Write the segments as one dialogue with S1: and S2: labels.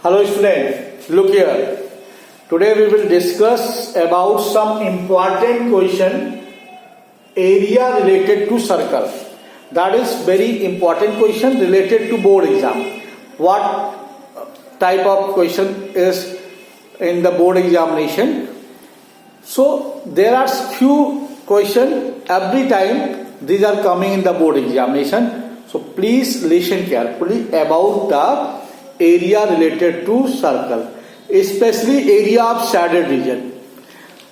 S1: Hello student, look here. Today we will discuss about some important question area related to circle. That is very important question related to board exam. What type of question is in the board examination? So there are few questions every time these are coming in the board examination. So please listen carefully about the area related to circle, especially area of shaded region.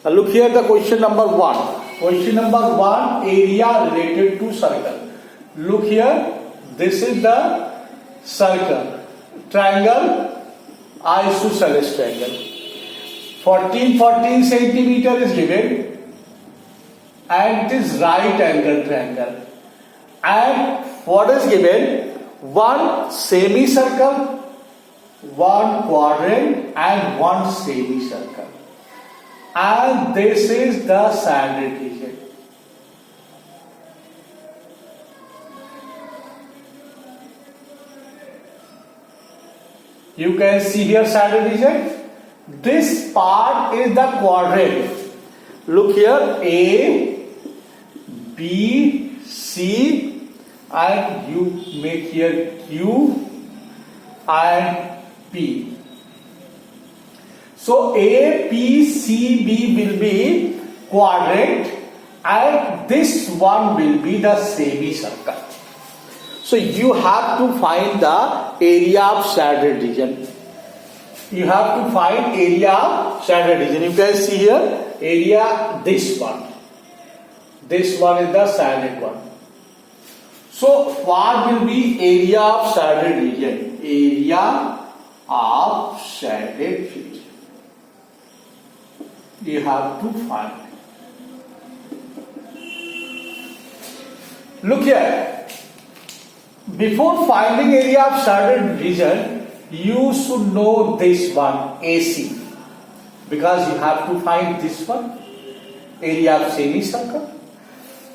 S1: Look here, the question number 1. Question number 1, area related to circle. Look here, this is the circle, triangle, isosceles triangle. 14 centimeter is given, and it is right angle triangle. And what is given? One semicircle, one quadrant, and one semicircle. And this is the shaded region. You can see here shaded region. This part is the quadrant. Look here, A, B, C, and you make here Q and P. So A, P, C, B will be quadrant, and this one will be the semicircle. So you have to find the area of shaded region. You have to find area of shaded region. You can see here area, this one. This one is the shaded one. So what will be area of shaded region? Area of shaded region. You have to find. Look here. Before finding area of shaded region, you should know this one, AC, because you have to find this one, area of semicircle.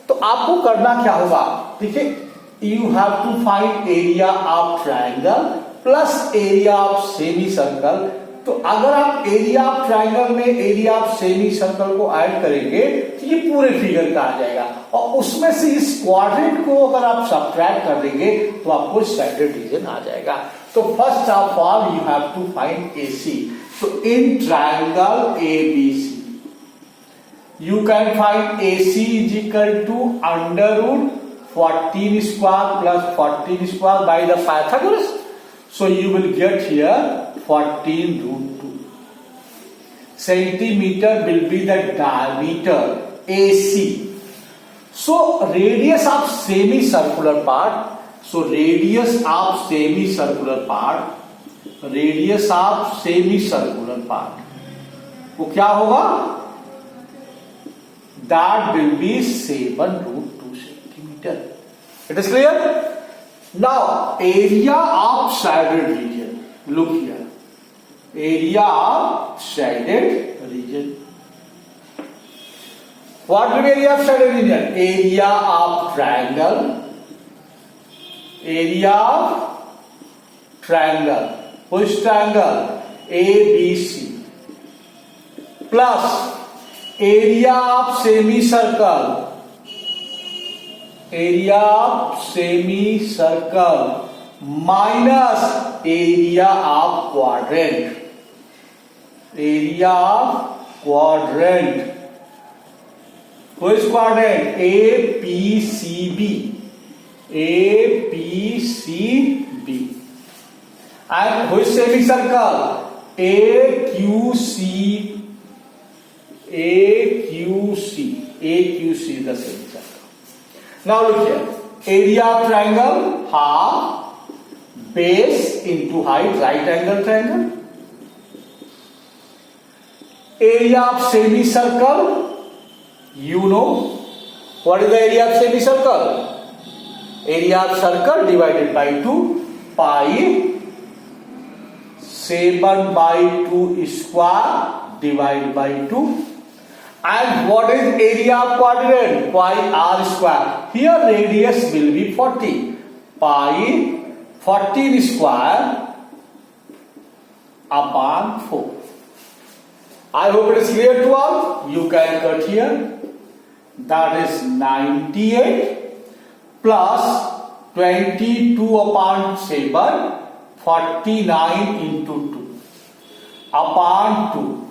S1: तो आपको करना क्या होगा? देखिए, you have to find area of triangle plus area of semicircle. तो अगर आप area of triangle में एरिया ऑफ सेमी सर्कल को ऐड करेंगे तो ये पूरे फिगर का आ जाएगा, और उसमें से इस क्वाड्रेंट को अगर आप सब्ट्रैक्ट कर देंगे तो आपको शैडेड रीजन आ जाएगा. तो first of all you have to find AC. तो in triangle ABC you can find AC is equal to under root 14 square plus 14 square by the Pythagoras. So you will get here 14 root 2. Centimeter will be the diameter AC. So radius of semicircular part. So radius of semicircular part. Radius of semicircular part. वो क्या होगा? That will be 7 root 2 centimeter. It is clear? Now area of shaded region. Look here. Area of shaded region. What will be area of shaded region? Area of triangle. Area of triangle. Which triangle? ABC. Plus area of semicircle. Area of semicircle minus area of quadrant. Area of quadrant. Which quadrant? APCB. APCB. And which semicircle? AQC. AQC. AQC is the semicircle. Now look here. Area of triangle, half base into height, right angle triangle. Area of semicircle, you know. What is the area of semicircle? Area of circle divided by 2, pi 7 by 2 square divided by 2. And what is area of quadrant? Pi r square. Here radius will be 40. Pi 14 square upon 4. I hope it is clear to all. You can cut here. That is 98 plus 22 upon 7, 49 into 2 upon 2.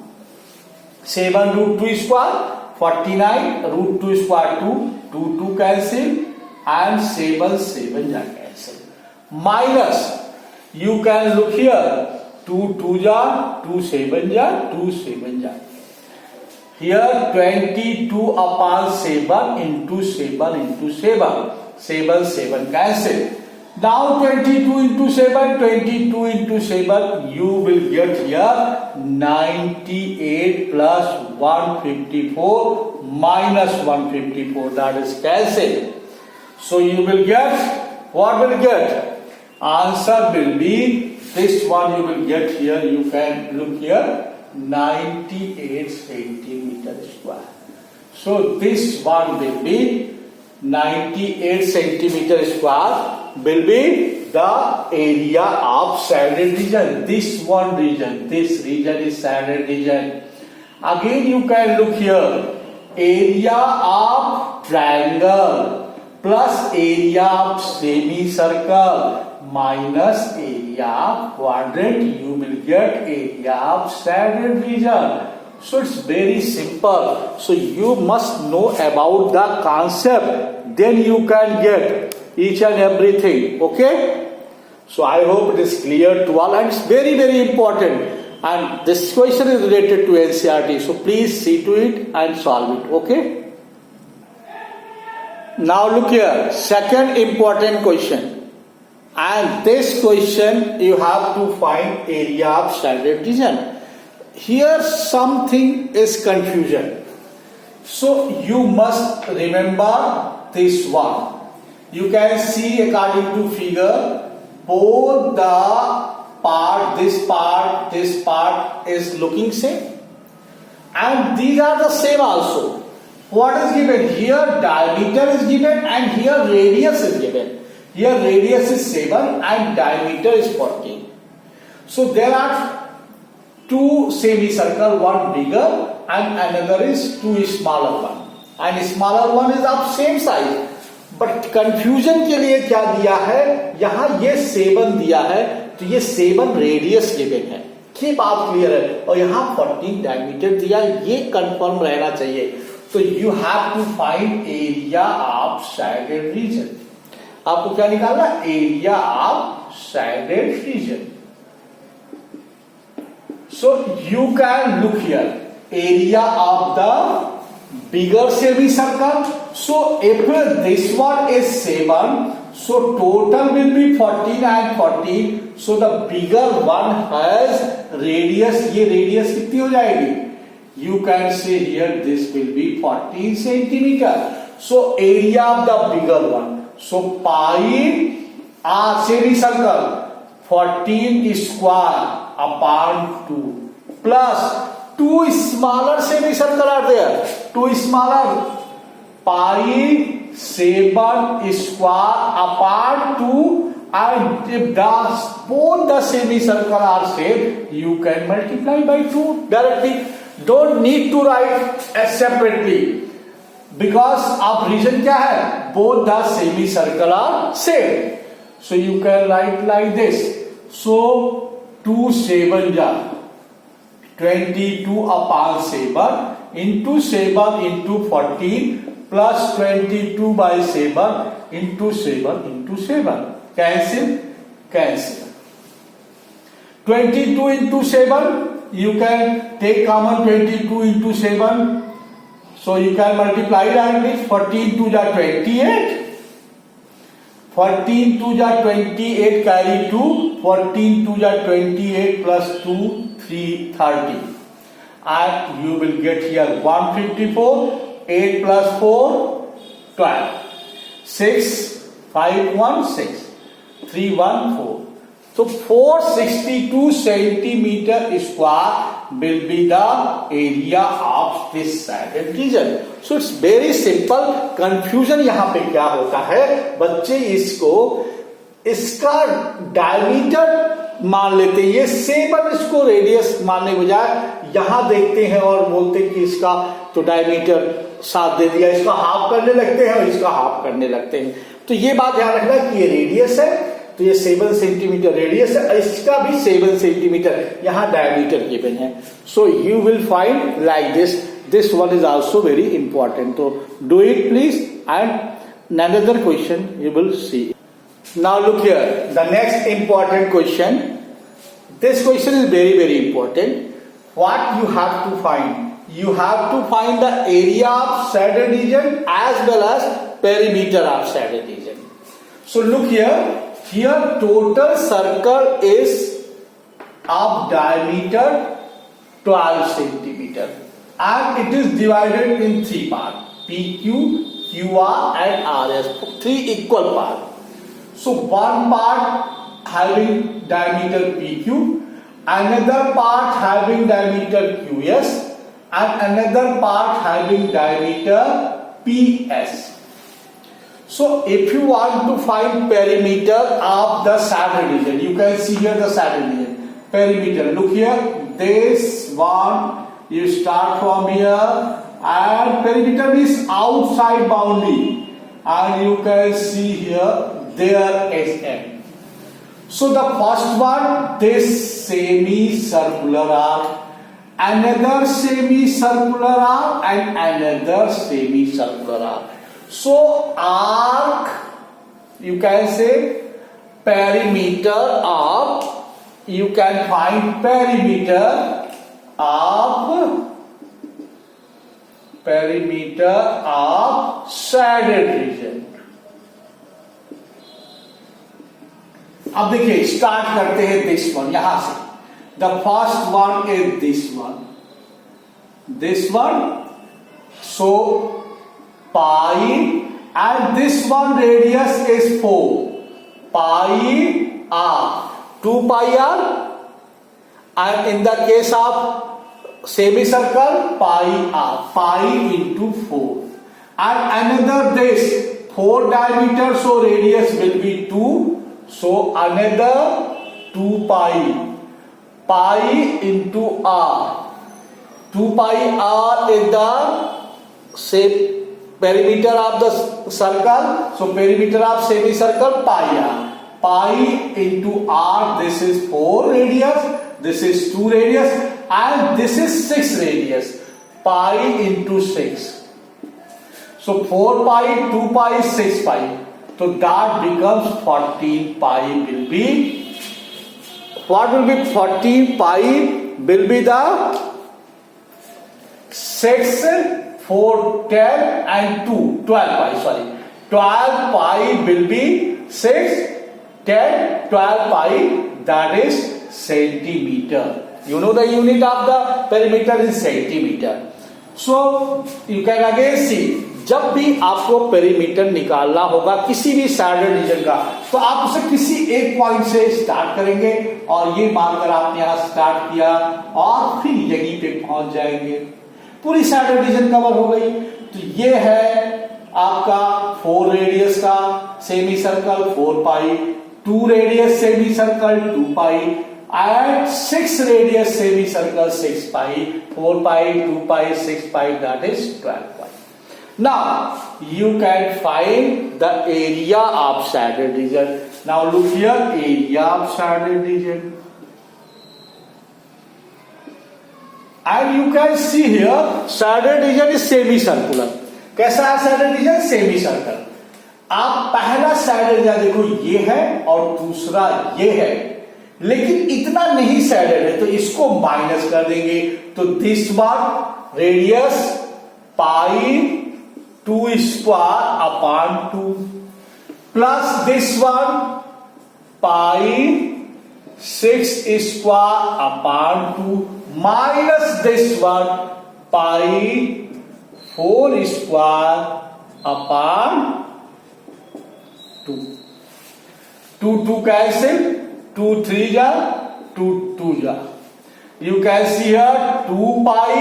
S1: 7 root 2 square, 49 root 2 square 2, 2 cancel and 7 cancel. Minus, you can look here, 2 2 jar, 2 7 jar, 2 7 jar. Here 22 upon 7 into 7 into 7. 7 cancel. Now 22 into 7, 22 into 7, you will get here 98 plus 154 minus 154, that is cancel. So you will get, what will get? Answer will be, this one you will get here, you can look here, 98 centimeter square. So this one will be 98 centimeter square will be the area of shaded region. This one region, this region is shaded region. Again you can look here, area of triangle plus area of semicircle minus area of quadrant, you will get area of shaded region. So it's very simple. So you must know about the concept, then you can get each and everything. Okay? So I hope it is clear to all, and it's very, very important. And this question is related to NCERT. So please see to it and solve it. Okay? Now look here. Second important question. And this question you have to find area of shaded region. Here something is confusion. So you must remember this one. You can see according to figure, both the part, this part is looking same. And these are the same also. What is given? Here diameter is given and here radius is given. Here radius is 7 and diameter is 14. So there are two semicircle, one bigger and another is two smaller one. And smaller one is of same size. But confusion के लिए क्या दिया है, यहां ये 7 दिया है तो ये 7 रेडियस गिवन है, ये बात क्लियर है, और यहां 14 डायमीटर दिया, ये कंफर्म रहना चाहिए. तो you have to find area of shaded region. आपको क्या निकालना? Area of shaded region. So you can look here, area of the bigger semicircle. So if this one is 7, so total will be 14 and 14. So the bigger one has radius. ये radius कितनी हो जाएगी? You can say here this will be 14 centimeter. So area of the bigger one. So pi semicircle 14 square upon 2 plus 2 smaller semicircle are there. 2 smaller, pi 7 square upon 2, and if both the semicircle are same, you can multiply by 2 directly. Don't need to write separately because अब reason क्या है? Both the semicircle are same. So you can write like this. So 2 7 ja 22 upon 7 into 7 into 14 plus 22 by 7 into 7 into 7. Cancel, cancel. 22 into 7, you can take common 22 into 7. So you can multiply directly. 14 to the 28. 14 to the 28 carry 2. 14 to the 28 plus 2. 330, and you will get here 154. 8 plus 4 12. 6 5 1 6 3 1 4. So 462 centimeter square will be the area of this shaded region. So it's very simple. Confusion यहाँ पे क्या होता है, बच्चे इसको इसका diameter मान लेते हैं। ये 7 इसको रेडियस मानने के बजाय यहां देखते हैं और बोलते हैं कि इसका तो डायमीटर 7 दे दिया, इसका हाफ करने लगते हैं और इसका हाफ करने लगते हैं। तो ये बात ध्यान रखना कि ये रेडियस है, तो ये 7 सेंटीमीटर रेडियस है, इसका भी 7 सेंटीमीटर यहाँ डायमीटर गिवन है। So you will find like this one is also very important. तो do it please and another question you will see. Now look here, the next important question. This question is very important. What you have to find? You have to find the area of shaded region as well as perimeter of shaded region. So look here. Here total circle is of diameter 12 centimeter and it is divided in 3 parts: PQ, QR and RS. 3 equal parts. So one part having diameter PQ, another part having diameter QS, and another part having diameter PS. So if you want to find perimeter of the shaded region, you can see here the shaded region. Perimeter, look here, this one, you start from here, and perimeter is outside boundary, and you can see here there is M. So the first one, this semicircular arc, another semicircular arc and another semicircular arc. So arc, you can say perimeter of, you can find perimeter of shaded region. अब देखिए start करते हैं this one यहां से। The first one is this one so pi and this one radius is 4 pi r 2 pi r and in the case of semi circle pi r pi into 4 and another this 4 diameter so radius will be 2. So another 2 pi into r. 2 pi r is the shape perimeter of the circle. So perimeter of semicircle pi r. Pi into r. This is 4 radius. This is 2 radius, and this is 6 radius. Pi into 6. So 4 pi, 2 pi, 6 pi. So that becomes 14 pi will be, what will be 14 pi will be the 6, 4, 10 and 2, 12 pi, sorry. 12 pi will be 6, 10, 12 pi, that is centimeter. You know the unit of the perimeter is centimeter. So you can again see, जब भी आपको perimeter निकालना होगा किसी भी shadowed reason का, तो आप उसे किसी एक पॉइंट से स्टार्ट करेंगे और ये मानकर आपने यहां स्टार्ट किया और फिर यहीं पे पहुंच जाएंगे। पूरी शैडोड रीजन कवर हो गई। तो ये है आपका 4 रेडियस का semi circle 4 pi, 2 radius semi circle 2 pi and 6 radius semicircle 6 pi, 4 pi, 2 pi, 6 pi, that is 12 pi. Now you can find the area of shaded region. Now look here, area of shaded region, and you can see here shaded region is semicircular. कैसा है shaded region? Semicircle. आप पहला shaded region देखो ये है और दूसरा ये है, लेकिन इतना नहीं सैडेड है तो इसको माइनस कर देंगे। तो this one radius pi 2 square upon 2 plus this one pi 6 square upon 2 minus this one pi 4 square upon 2। 2 cancel, 2 3 जा, 2 जा। You can see here 2 pi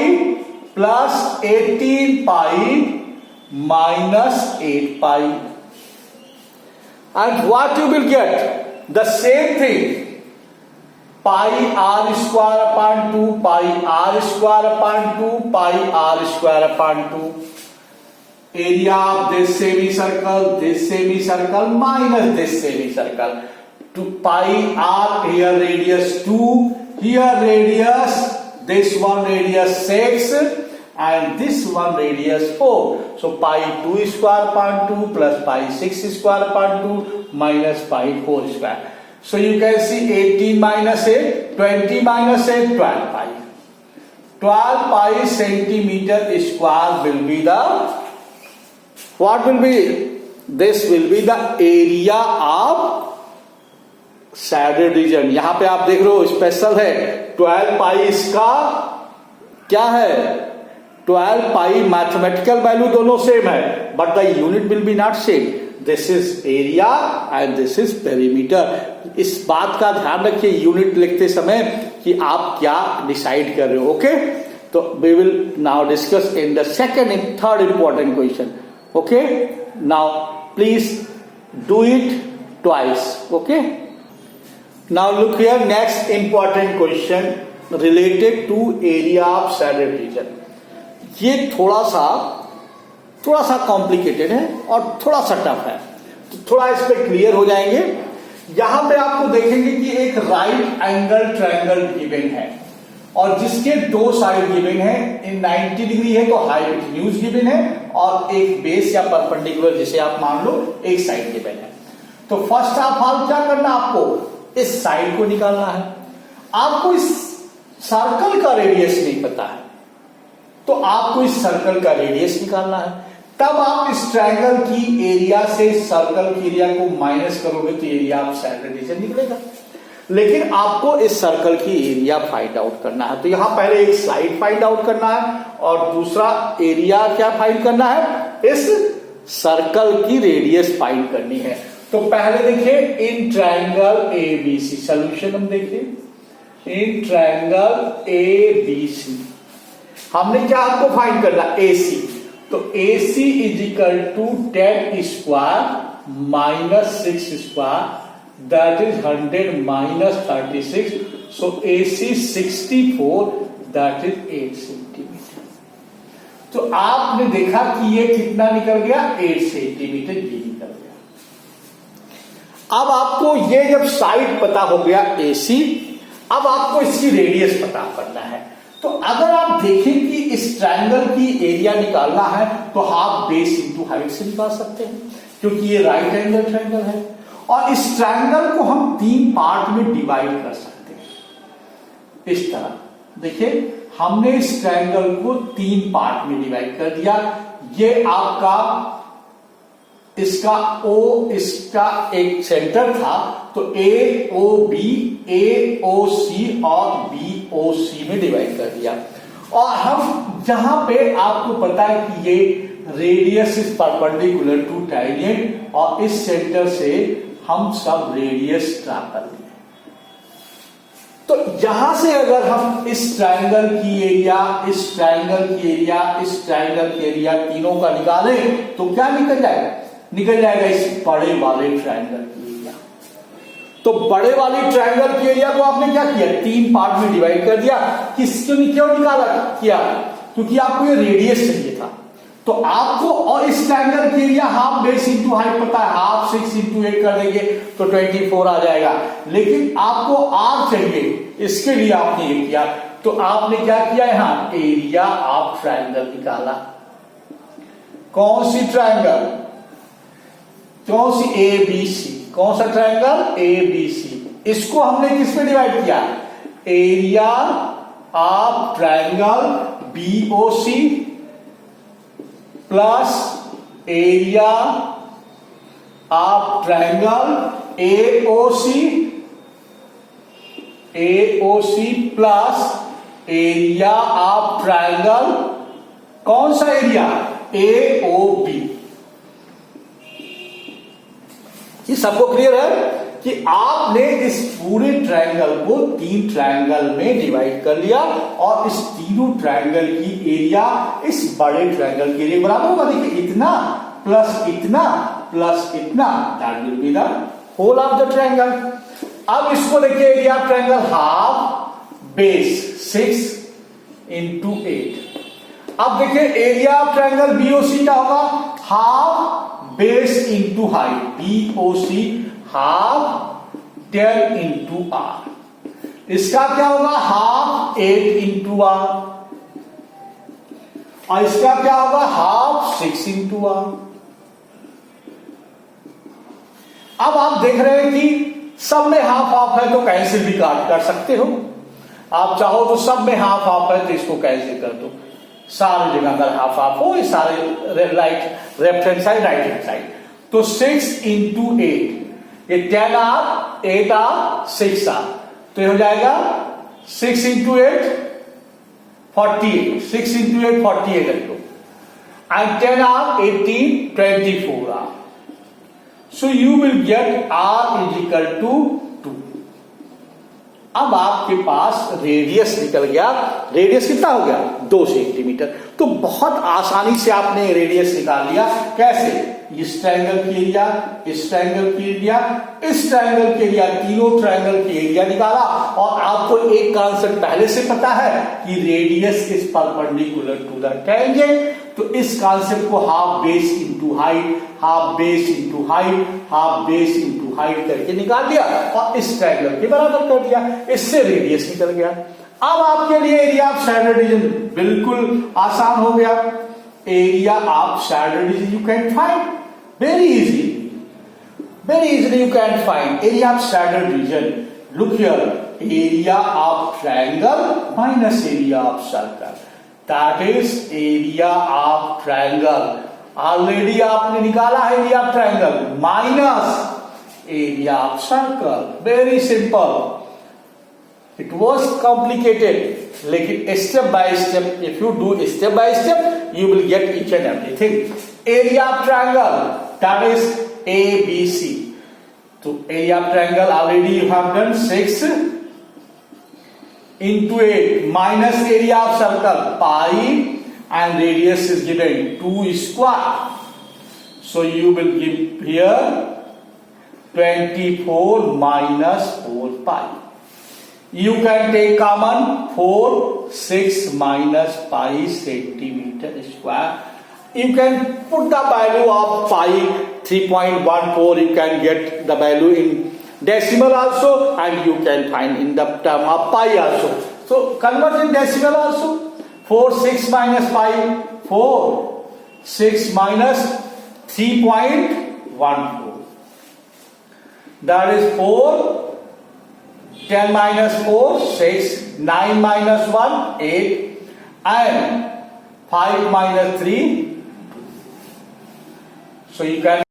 S1: plus 18 pi minus 8 pi. And what you will get? The same thing. Pi r square upon 2, pi r square upon 2, pi r square upon 2. Area of this semicircle minus this semicircle. To pi r, here radius 2, here radius, this one radius 6 and this one radius 4. So pi 2 square upon 2 plus pi 6 square upon 2 minus pi 4 square. So you can see 18 minus 8, 20 minus 8, 12 pi. 12 pi centimeter square will be the, what will be? This will be the area of shaded region. यहां पे आप देख रहे हो special है 12 पाई, इसका क्या है 12 पाई मैथमेटिकल वैल्यू दोनों सेम है, but the unit will be not same. This is area and this is perimeter. इस बात का ध्यान रखिए यूनिट लिखते समय कि आप क्या डिसाइड कर रहे हो. ओके, तो we will now discuss in the second and third important question. Okay, now please do it twice. Okay, now look here, next important question related to area of shaded region. ये थोड़ा सा complicated है और थोड़ा सा tough है, तो थोड़ा इस पे क्लियर हो जाएंगे. यहां पे आपको देखेंगे कि एक राइट एंगल ट्रायंगल गिवन है और जिसके दो साइड गिवन है. इन 90 डिग्री है तो हाइपोटेन्यूज गिवन है और एक बेस या परपेंडिकुलर जिसे आप मान लो एक साइड गिवन है. तो फर्स्ट ऑफ ऑल क्या करना, आपको इस साइड को निकालना है. आपको इस सर्कल का रेडियस नहीं पता है तो आपको इस सर्कल का रेडियस निकालना है. तब आप इस ट्रायंगल की एरिया से सर्कल की एरिया को माइनस करोगे तो एरिया ऑफ शैडोड रीजन निकलेगा. लेकिन आपको इस सर्कल की एरिया फाइंड आउट करना है. तो यहां पहले एक साइड फाइंड आउट करना है और दूसरा एरिया क्या फाइंड करना है, इस सर्कल की रेडियस फाइंड करनी है. तो पहले देखिए इन ट्रायंगल एबीसी, सॉल्यूशन हम देखिए इन ट्रायंगल एबीसी हमने क्या आपको फाइंड करना, एसी. तो AC is equal to 10 square minus 6 square, that is 100 minus 36. So AC 64, that is 8 centimetre. तो आपने देखा कि ये कितना निकल गया, 8 सेंटीमीटर ये निकल गया. अब आपको ये जब साइड पता हो गया AC, अब आपको इसकी रेडियस पता करना है. तो अगर आप देखें कि इस ट्रायंगल की एरिया निकालना है तो हाफ बेस इंटू हाइट से निकाल सकते हैं क्योंकि ये राइट एंगल ट्रायंगल है. और इस ट्रायंगल को हम 3 पार्ट में डिवाइड कर सकते हैं. इस तरह देखिए हमने इस ट्रायंगल को 3 पार्ट में डिवाइड कर दिया. ये आपका इसका O, इसका एक सेंटर था तो AOB, AOC और BOC में डिवाइड कर दिया. और हम जहां पे आपको पता है कि ये रेडियस इज परपेंडिकुलर टू टाइजेंट और इस सेंटर से हम सब रेडियस ड्रा कर लिए. तो यहां से अगर हम इस ट्रायंगल की एरिया, इस ट्रायंगल की एरिया, इस ट्रायंगल की एरिया तीनों का निकालें तो क्या निकल जाएगा, निकल जाएगा इस बड़े वाले ट्रायंगल की एरिया. तो बड़े वाली ट्रायंगल की एरिया को आपने क्या किया, 3 पार्ट में डिवाइड कर दिया. क्यों निकाला किया, क्योंकि आपको ये रेडियस चाहिए था. तो आपको और इस ट्रायंगल के area half base into height पता है, हाफ 6 इंटू 8 कर देंगे तो 24 आ जाएगा. लेकिन आपको आर चाहिए, इसके लिए आपने ये किया. तो आपने क्या किया, यहां एरिया ऑफ ट्रायंगल निकाला. कौन सी ट्रायंगल, कौन सी, ABC. कौन सा ट्रायंगल, ABC. इसको हमने किस में डिवाइड किया, area of triangle BOC plus area of triangle AOC plus area of triangle, कौन सा एरिया, AOB. ये सबको क्लियर है कि आपने इस पूरे ट्रायंगल को 3 ट्रायंगल में डिवाइड कर लिया और इस तीनों ट्रायंगल की एरिया इस बड़े ट्रायंगल के लिए बराबर होगा. देखिए इतना प्लस इतना प्लस इतना, that will be the whole of the triangle. अब इसको देखिए, area of triangle half base 6 into 8। अब देखिए एरिया ऑफ ट्रायंगल बीओसी क्या होगा, half base into height, BOC half 10 into r. इसका क्या होगा, हाफ 8 इंटू आर, और इसका क्या होगा, हाफ 6 इंटू आर। अब आप देख रहे हैं कि सब में हाफ हाफ है तो कैंसिल भी कर सकते हो। आप चाहो तो सब में हाफ हाफ है तो इसको कैंसिल कर दो, सारी जगह अगर हाफ हाफ हो, सारे right left hand side right hand side. तो 6 इंटू 8, ये 10 आर 8 आर 6 आर, तो ये हो जाएगा 6 इंटू 8 48, 6 इंटू 8 48 है तो, and 10 r 18 24 r. So you will get R is equal to 2। अब आपके पास रेडियस निकल गया, रेडियस कितना हो गया, 2 सेंटीमीटर। तो बहुत आसानी से आपने रेडियस निकाल लिया। कैसे, इस ट्रायंगल की एरिया, इस ट्रायंगल की एरिया, इस ट्रायंगल की एरिया, तीनों ट्रायंगल की एरिया निकाला। और आपको एक कॉन्सेप्ट पहले से पता है कि radius is perpendicular to the tangent. तो इस कॉन्सेप्ट को half base into height, half base into height, half base into height करके निकाल दिया और इस ट्रायंगल के बराबर कर दिया। इससे रेडियस निकल गया। अब आपके लिए एरिया ऑफ शैडोड रीजन बिल्कुल आसान हो गया। Area of shaded region you can find very easily you can find area of shadowed region. Look here, area of triangle minus area of circle, that is area of triangle। Already आपने निकाला है area of triangle minus area of circle, very simple. It was complicated, लेकिन step by step, if you do step by step you will get each and everything. Area of triangle that is ABC। तो area of triangle already you have done 6 into 8 minus area of circle pi, and radius is given 2 square, so you will give here 24 minus 4 pi। You can take common 4, 6 minus pi centimeter square। You can put the value of pi 3.14, you can get the value in decimal also, and you can find in the term of pi also। So convert in decimal also। 4 6 minus pi, 4 6 minus 3.14, that is 4, 10 minus 4 6, 9 minus 1 8, and 5 minus 3। So you can